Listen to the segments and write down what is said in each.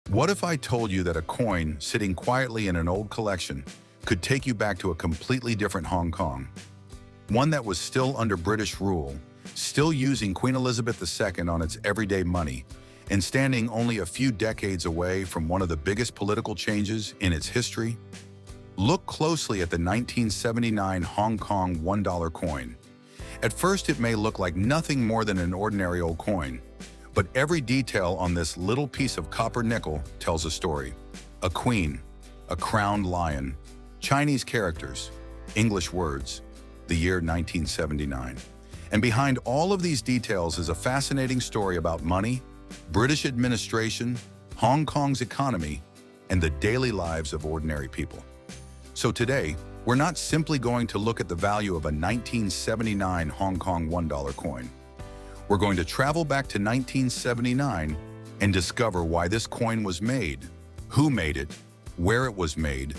What if I told you that a coin sitting quietly in an old collection could take you back to a completely different Hong Kong? One that was still under British rule, still using Queen Elizabeth II on its everyday money, and standing only a few decades away from one of the biggest political changes in its history? Look closely at the 1979 Hong Kong $1 coin. At first, it may look like nothing more than an ordinary old coin, but every detail on this little piece of copper nickel tells a story. A queen, a crowned lion, Chinese characters, English words, the year 1979. And behind all of these details is a fascinating story about money, British administration, Hong Kong's economy, and the daily lives of ordinary people. So today, we're not simply going to look at the value of a 1979 Hong Kong $1 coin. We're going to travel back to 1979 and discover why this coin was made, who made it, where it was made,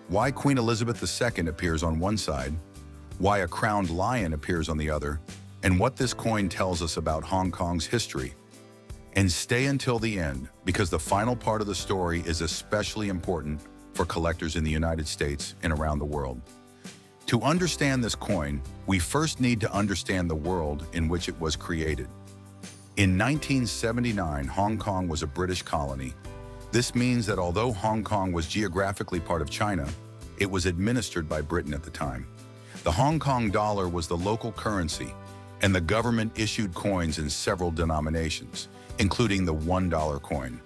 why Queen Elizabeth II appears on one side, why a crowned lion appears on the other, and what this coin tells us about Hong Kong's history. And stay until the end, because the final part of the story is especially important for collectors in the United States and around the world. To understand this coin, we first need to understand the world in which it was created. In 1979, Hong Kong was a British colony. This means that although Hong Kong was geographically part of China, it was administered by Britain at the time. The Hong Kong dollar was the local currency, and the government issued coins in several denominations, including the $1 coin.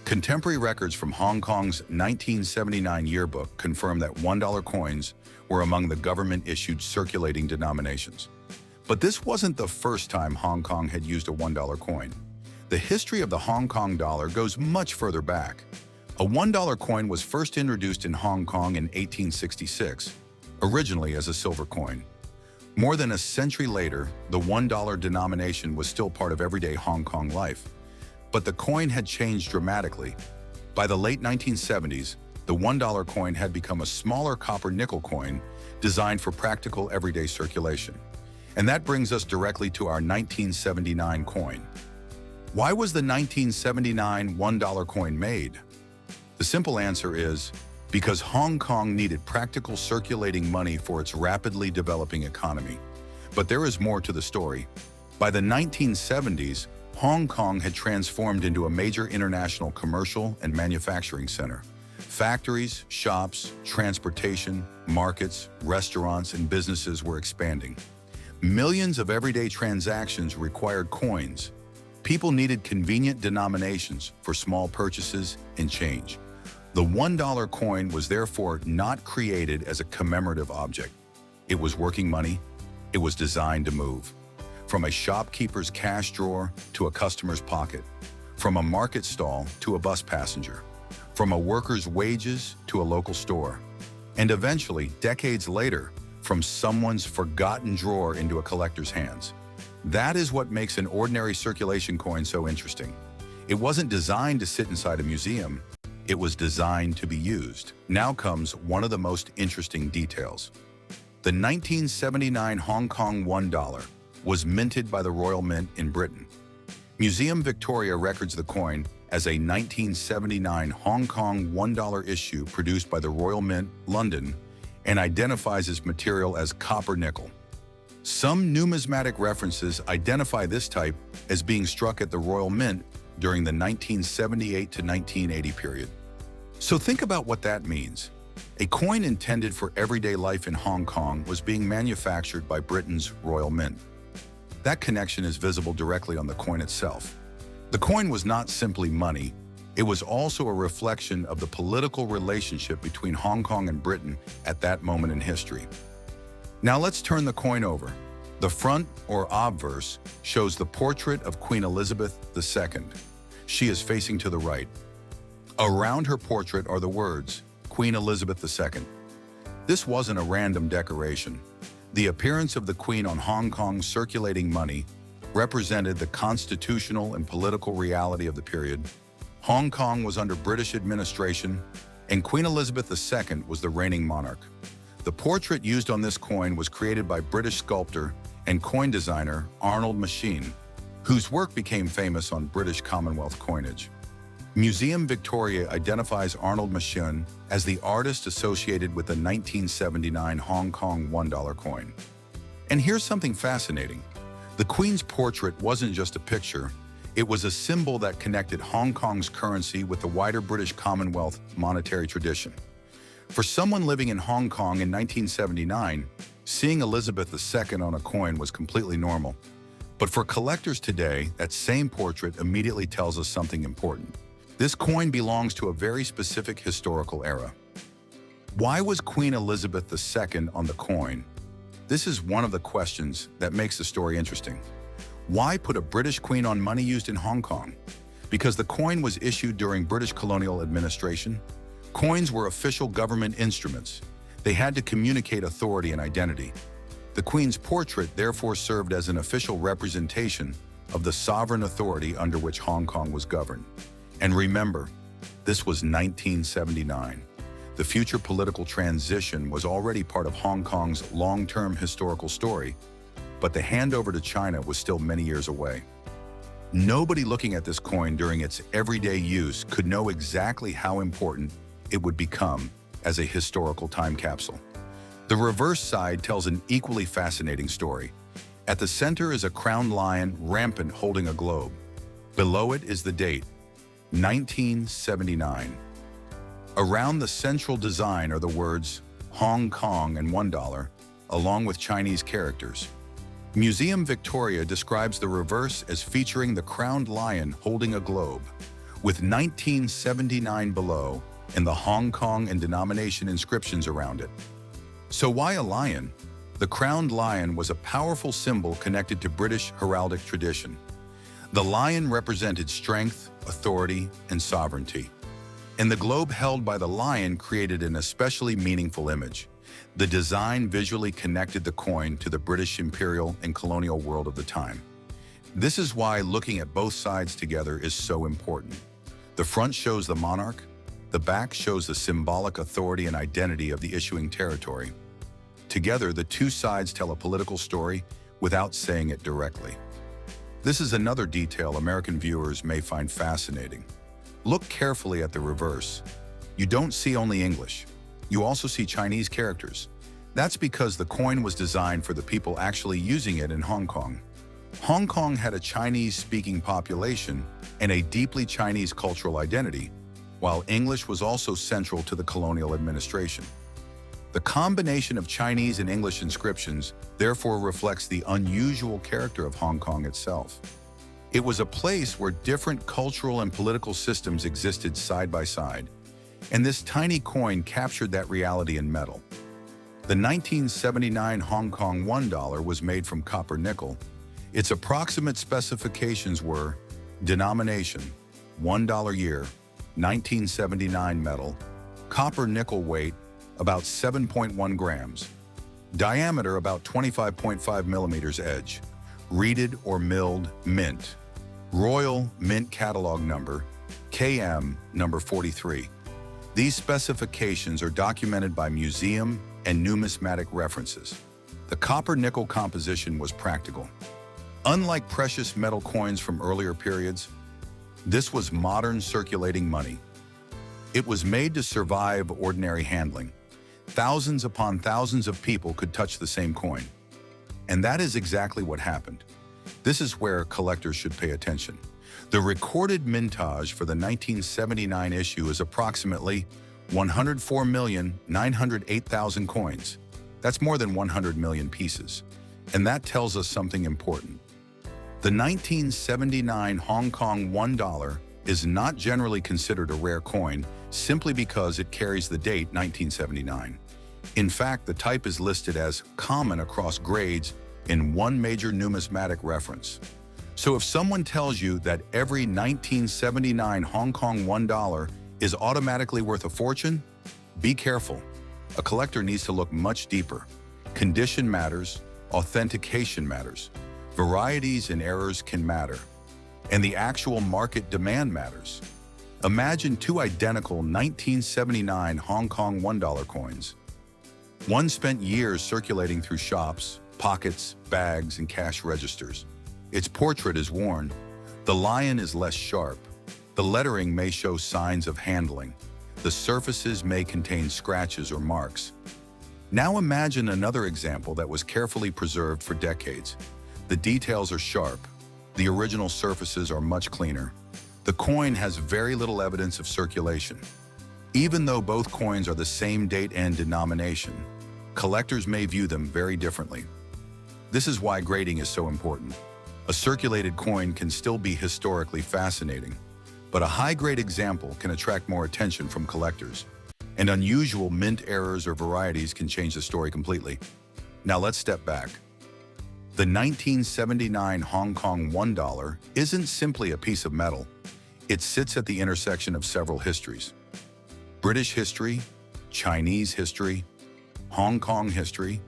Contemporary records from Hong Kong's 1979 yearbook confirm that $1 coins were among the government-issued circulating denominations. But this wasn't the first time Hong Kong had used a $1 coin. The history of the Hong Kong dollar goes much further back. A $1 coin was first introduced in Hong Kong in 1866, originally as a silver coin. More than a century later, the $1 denomination was still part of everyday Hong Kong life. But the coin had changed dramatically. By the late 1970s, the $1 coin had become a smaller copper nickel coin designed for practical everyday circulation. And that brings us directly to our 1979 coin. Why was the 1979 $1 coin made? The simple answer is because Hong Kong needed practical circulating money for its rapidly developing economy. But there is more to the story. By the 1970s, Hong Kong had transformed into a major international commercial and manufacturing center. Factories, shops, transportation, markets, restaurants, and businesses were expanding. Millions of everyday transactions required coins. People needed convenient denominations for small purchases and change. The $1 coin was therefore not created as a commemorative object. It was working money. It was designed to move. From a shopkeeper's cash drawer to a customer's pocket. From a market stall to a bus passenger. From a worker's wages to a local store. And eventually, decades later, from someone's forgotten drawer into a collector's hands. That is what makes an ordinary circulation coin so interesting. It wasn't designed to sit inside a museum. It was designed to be used. Now comes one of the most interesting details. The 1979 Hong Kong $1 was minted by the Royal Mint in Britain. Museum Victoria records the coin as a 1979 Hong Kong $1 issue produced by the Royal Mint, London, and identifies its material as copper nickel. Some numismatic references identify this type as being struck at the Royal Mint during the 1978 to 1980 period. So think about what that means. A coin intended for everyday life in Hong Kong was being manufactured by Britain's Royal Mint. That connection is visible directly on the coin itself. The coin was not simply money, it was also a reflection of the political relationship between Hong Kong and Britain at that moment in history. Now let's turn the coin over. The front, or obverse, shows the portrait of Queen Elizabeth II. She is facing to the right. Around her portrait are the words, Queen Elizabeth II. This wasn't a random decoration. The appearance of the Queen on Hong Kong's circulating money represented the constitutional and political reality of the period. Hong Kong was under British administration, and Queen Elizabeth II was the reigning monarch. The portrait used on this coin was created by British sculptor and coin designer Arnold Machin, whose work became famous on British Commonwealth coinage. Museum Victoria identifies Arnold Machun as the artist associated with the 1979 Hong Kong $1 coin. And here's something fascinating. The Queen's portrait wasn't just a picture, it was a symbol that connected Hong Kong's currency with the wider British Commonwealth monetary tradition. For someone living in Hong Kong in 1979, seeing Elizabeth II on a coin was completely normal. But for collectors today, that same portrait immediately tells us something important. This coin belongs to a very specific historical era. Why was Queen Elizabeth II on the coin? This is one of the questions that makes the story interesting. Why put a British queen on money used in Hong Kong? Because the coin was issued during British colonial administration. Coins were official government instruments. They had to communicate authority and identity. The Queen's portrait therefore served as an official representation of the sovereign authority under which Hong Kong was governed. And remember, this was 1979. The future political transition was already part of Hong Kong's long-term historical story, but the handover to China was still many years away. Nobody looking at this coin during its everyday use could know exactly how important it would become as a historical time capsule. The reverse side tells an equally fascinating story. At the center is a crowned lion rampant holding a globe. Below it is the date, 1979. Around the central design are the words Hong Kong and $1, along with Chinese characters. Museum Victoria describes the reverse as featuring the crowned lion holding a globe, with 1979 below and the Hong Kong and denomination inscriptions around it. So why a lion? The crowned lion was a powerful symbol connected to British heraldic tradition. The lion represented strength, authority, and sovereignty. And the globe held by the lion created an especially meaningful image. The design visually connected the coin to the British imperial and colonial world of the time. This is why looking at both sides together is so important. The front shows the monarch, the back shows the symbolic authority and identity of the issuing territory. Together, the two sides tell a political story without saying it directly. This is another detail American viewers may find fascinating. Look carefully at the reverse. You don't see only English. You also see Chinese characters. That's because the coin was designed for the people actually using it in Hong Kong. Hong Kong had a Chinese-speaking population and a deeply Chinese cultural identity, while English was also central to the colonial administration. The combination of Chinese and English inscriptions therefore reflects the unusual character of Hong Kong itself. It was a place where different cultural and political systems existed side by side, and this tiny coin captured that reality in metal. The 1979 Hong Kong $1 was made from copper nickel. Its approximate specifications were denomination, $1 year, 1979 metal, copper nickel weight, about 7.1 grams, diameter about 25.5 millimeters edge, reeded or milled mint, Royal Mint Catalog Number, KM number 43. These specifications are documented by museum and numismatic references. The copper-nickel composition was practical. Unlike precious metal coins from earlier periods, this was modern circulating money. It was made to survive ordinary handling. Thousands upon thousands of people could touch the same coin. And that is exactly what happened. This is where collectors should pay attention. The recorded mintage for the 1979 issue is approximately 104,908,000 coins. That's more than 100 million pieces. And that tells us something important. The 1979 Hong Kong $1 is not generally considered a rare coin simply because it carries the date 1979. In fact, the type is listed as common across grades in one major numismatic reference. So if someone tells you that every 1979 Hong Kong $1 is automatically worth a fortune, be careful. A collector needs to look much deeper. Condition matters, authentication matters, varieties and errors can matter, and the actual market demand matters. Imagine two identical 1979 Hong Kong $1 coins. One spent years circulating through shops, pockets, bags, and cash registers. Its portrait is worn. The lion is less sharp. The lettering may show signs of handling. The surfaces may contain scratches or marks. Now imagine another example that was carefully preserved for decades. The details are sharp. The original surfaces are much cleaner. The coin has very little evidence of circulation. Even though both coins are the same date and denomination, collectors may view them very differently. This is why grading is so important. A circulated coin can still be historically fascinating, but a high-grade example can attract more attention from collectors, and unusual mint errors or varieties can change the story completely. Now let's step back. The 1979 Hong Kong $1 isn't simply a piece of metal. It sits at the intersection of several histories. British history, Chinese history, Hong Kong history,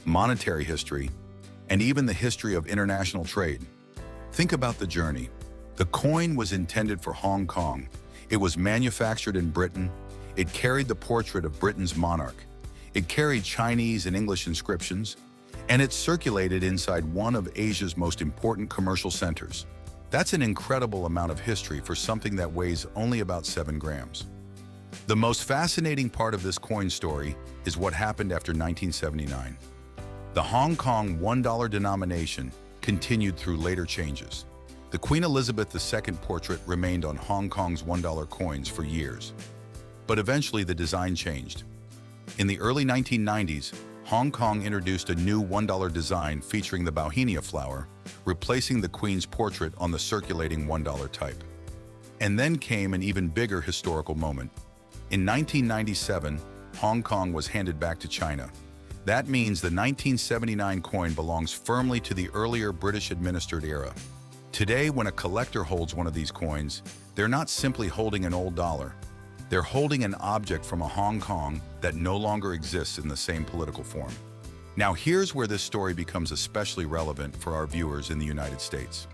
monetary history, and even the history of international trade. Think about the journey. The coin was intended for Hong Kong. It was manufactured in Britain. It carried the portrait of Britain's monarch. It carried Chinese and English inscriptions, and it circulated inside one of Asia's most important commercial centers. That's an incredible amount of history for something that weighs only about 7 grams. The most fascinating part of this coin story is what happened after 1979. The Hong Kong $1 denomination continued through later changes. The Queen Elizabeth II portrait remained on Hong Kong's $1 coins for years. But eventually the design changed. In the early 1990s, Hong Kong introduced a new $1 design featuring the bauhinia flower, replacing the Queen's portrait on the circulating $1 type. And then came an even bigger historical moment. In 1997, Hong Kong was handed back to China. That means the 1979 coin belongs firmly to the earlier British-administered era. Today, when a collector holds one of these coins, they're not simply holding an old dollar. They're holding an object from a Hong Kong that no longer exists in the same political form. Now here's where this story becomes especially relevant for our viewers in the United States.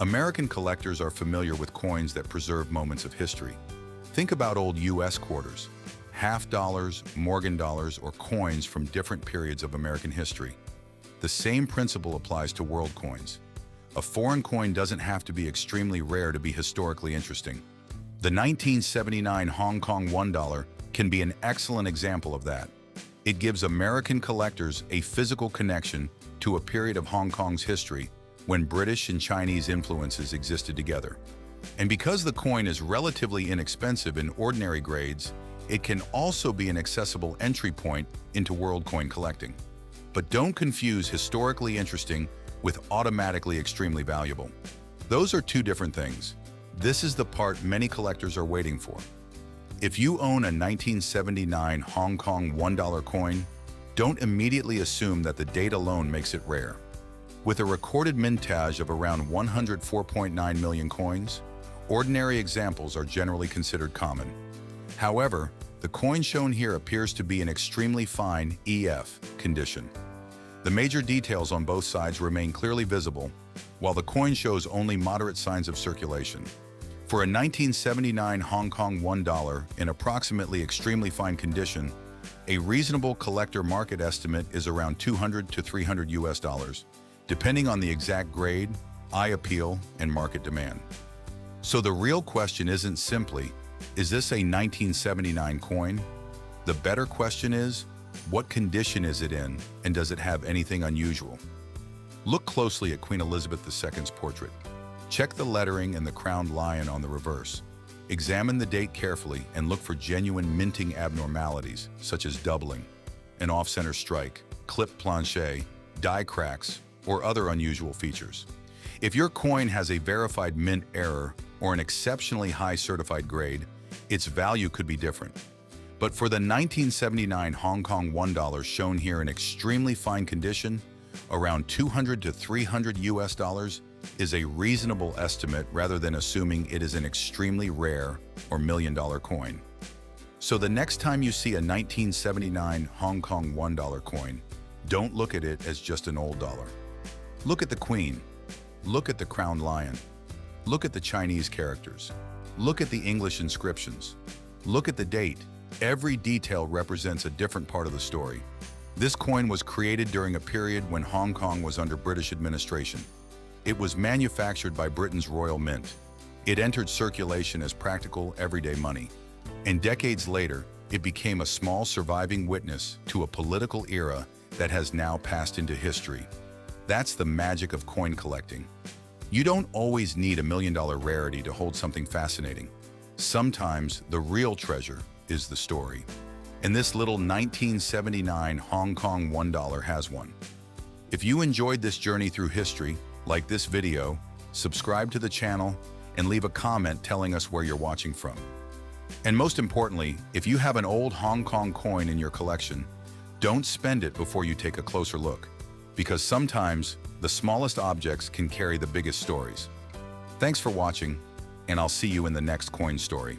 American collectors are familiar with coins that preserve moments of history. Think about old US quarters, half dollars, Morgan dollars, or coins from different periods of American history. The same principle applies to world coins. A foreign coin doesn't have to be extremely rare to be historically interesting. The 1979 Hong Kong $1 can be an excellent example of that. It gives American collectors a physical connection to a period of Hong Kong's history when British and Chinese influences existed together. And because the coin is relatively inexpensive in ordinary grades, it can also be an accessible entry point into world coin collecting. But don't confuse historically interesting with automatically extremely valuable. Those are two different things. This is the part many collectors are waiting for. If you own a 1979 Hong Kong $1 coin, don't immediately assume that the date alone makes it rare. With a recorded mintage of around 104.9 million coins, ordinary examples are generally considered common. However, the coin shown here appears to be in extremely fine EF condition. The major details on both sides remain clearly visible, while the coin shows only moderate signs of circulation. For a 1979 Hong Kong $1 in approximately extremely fine condition, a reasonable collector market estimate is around $200 to $300, depending on the exact grade, eye appeal, and market demand. So the real question isn't simply, is this a 1979 coin? The better question is, what condition is it in, and does it have anything unusual? Look closely at Queen Elizabeth II's portrait. Check the lettering and the crowned lion on the reverse. Examine the date carefully and look for genuine minting abnormalities, such as doubling, an off-center strike, clip planche, die cracks, or other unusual features. If your coin has a verified mint error or an exceptionally high certified grade, its value could be different. But for the 1979 Hong Kong $1 shown here in extremely fine condition, around $200 to $300 is a reasonable estimate rather than assuming it is an extremely rare or million-dollar coin. So the next time you see a 1979 Hong Kong $1 coin, don't look at it as just an old dollar. Look at the Queen. Look at the crowned lion. Look at the Chinese characters. Look at the English inscriptions. Look at the date. Every detail represents a different part of the story. This coin was created during a period when Hong Kong was under British administration. It was manufactured by Britain's Royal Mint. It entered circulation as practical, everyday money. And decades later, it became a small surviving witness to a political era that has now passed into history. That's the magic of coin collecting. You don't always need a $1 million rarity to hold something fascinating. Sometimes the real treasure is the story. And this little 1979 Hong Kong $1 has one. If you enjoyed this journey through history, like this video, subscribe to the channel, and leave a comment telling us where you're watching from. And most importantly, if you have an old Hong Kong coin in your collection, don't spend it before you take a closer look, because sometimes the smallest objects can carry the biggest stories. Thanks for watching, and I'll see you in the next coin story.